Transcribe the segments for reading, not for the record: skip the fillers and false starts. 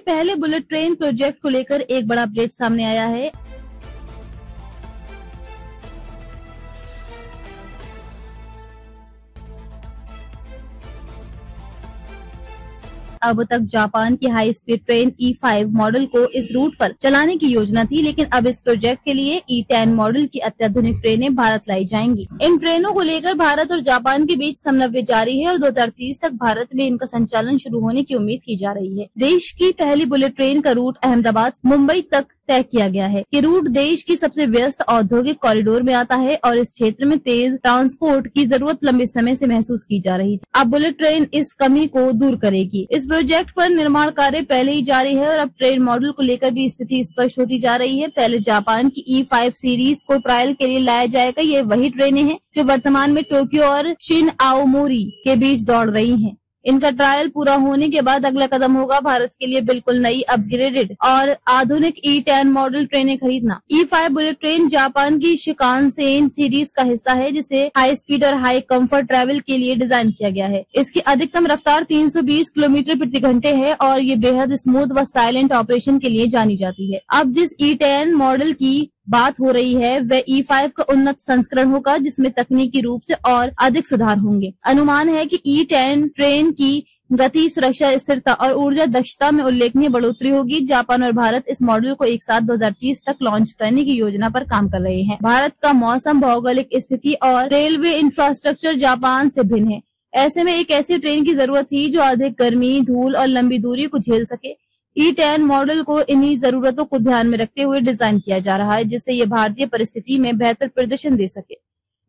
पहले bullet train project को लेकर एक बड़ा अपडेट सामने आया है। अब तक जापान की high speed train E5 model को इस रूट पर चलाने की योजना थी, लेकिन अब इस प्रोजेक्ट के लिए E10 मॉडल की अत्याधुनिक ट्रेनें भारत लाई जाएंगी। इन ट्रेनों को लेकर भारत और जापान के बीच समन्वय जारी है और 2030 तक भारत में इनका संचालन शुरू होने की उम्मीद की जा रही है। देश की पहली बुलेट ट्रेन का रूट अहमदाबाद मुंबई तक तय किया गया है। ये रूट देश की सबसे व्यस्त औद्योगिक कॉरिडोर में आता है और इस क्षेत्र में तेज ट्रांसपोर्ट की जरूरत लंबे समय से महसूस की जा रही थी। अब बुलेट ट्रेन इस कमी को दूर करेगी। इस प्रोजेक्ट पर निर्माण कार्य पहले ही जारी है और अब ट्रेन मॉडल को लेकर भी स्थिति स्पष्ट होती जा रही है। पहले जापान की E5 सीरीज को ट्रायल के लिए लाया जाएगा। ये वही ट्रेनें हैं जो वर्तमान में टोक्यो और शिन आओमोरी के बीच दौड़ रही हैं। इनका ट्रायल पूरा होने के बाद अगला कदम होगा भारत के लिए बिल्कुल नई अपग्रेडेड और आधुनिक E10 मॉडल ट्रेनें खरीदना। E5 बुलेट ट्रेन जापान की शिकानसेन सीरीज का हिस्सा है, जिसे हाई स्पीड और हाई कंफर्ट ट्रैवल के लिए डिजाइन किया गया है। इसकी अधिकतम रफ्तार 320 किलोमीटर प्रति घंटे है और ये बेहद स्मूथ व साइलेंट ऑपरेशन के लिए जानी जाती है। अब जिस E10 मॉडल की बात हो रही है वह E5 का उन्नत संस्करण होगा, जिसमें तकनीकी रूप से और अधिक सुधार होंगे। अनुमान है कि E10 ट्रेन की गति, सुरक्षा, स्थिरता और ऊर्जा दक्षता में उल्लेखनीय बढ़ोतरी होगी। जापान और भारत इस मॉडल को एक साथ 2030 तक लॉन्च करने की योजना पर काम कर रहे हैं। भारत का मौसम, भौगोलिक स्थिति और रेलवे इंफ्रास्ट्रक्चर जापान से भिन्न है। ऐसे में एक ऐसी ट्रेन की जरूरत थी जो अधिक गर्मी, धूल और लंबी दूरी को झेल सके। E10 मॉडल को इन्हीं जरूरतों को ध्यान में रखते हुए डिजाइन किया जा रहा है, जिससे ये भारतीय परिस्थिति में बेहतर प्रदर्शन दे सके।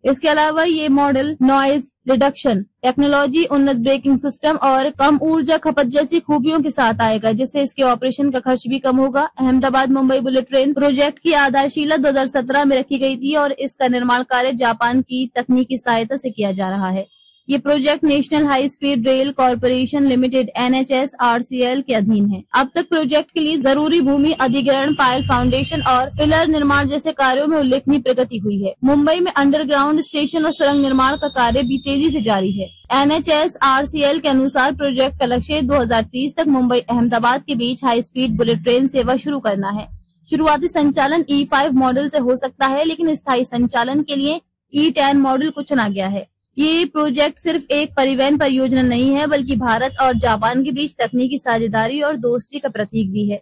इसके अलावा ये मॉडल नॉइज रिडक्शन टेक्नोलॉजी, उन्नत ब्रेकिंग सिस्टम और कम ऊर्जा खपत जैसी खूबियों के साथ आएगा, जिससे इसके ऑपरेशन का खर्च भी कम होगा। Ahmedabad Mumbai bullet train project की आधारशिला 2017 में रखी गई थी और इसका निर्माण कार्य जापान की तकनीकी सहायता से किया जा रहा है। ये project national high speed rail corporation limited NHSRCL के अधीन है। अब तक प्रोजेक्ट के लिए जरूरी भूमि अधिग्रहण, पायल फाउंडेशन और पिलर निर्माण जैसे कार्यों में उल्लेखनीय प्रगति हुई है। मुंबई में अंडरग्राउंड स्टेशन और सुरंग निर्माण का कार्य भी तेजी से जारी है। NHSRCL के अनुसार प्रोजेक्ट का लक्ष्य 2030 तक मुंबई अहमदाबाद के बीच हाई स्पीड बुलेट ट्रेन सेवा शुरू करना है। शुरुआती संचालन E5 मॉडल से हो सकता है, लेकिन स्थायी संचालन के लिए E10 मॉडल को चुना गया है। ये प्रोजेक्ट सिर्फ एक परिवहन परियोजना नहीं है, बल्कि भारत और जापान के बीच तकनीकी साझेदारी और दोस्ती का प्रतीक भी है।